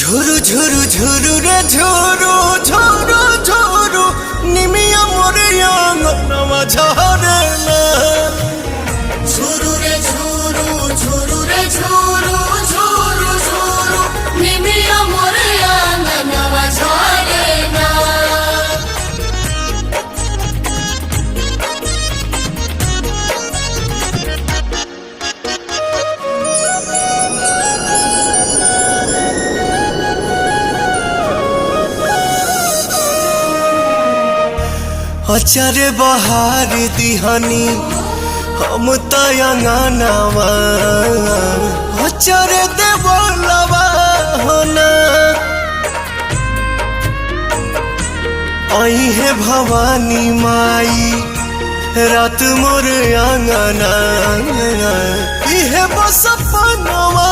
ঝুরু ঝুরু ঝুরু রে ঝুরু ঝুরু ঝুরু নিমিয়া মোরে আঙ্গনমা ঝরে না। ঝুরু রে ঝুরু ঝুরু রে ঝুরু ঝুরু ঝুরু নিমিয়া মোরে আঙ্গনমা ঝরে না। अचारे बहार दिहनी हम तयंगनावा अचारे देवलवा होना आई है भवानी माई रात मोर आंगना इहे बस पनवा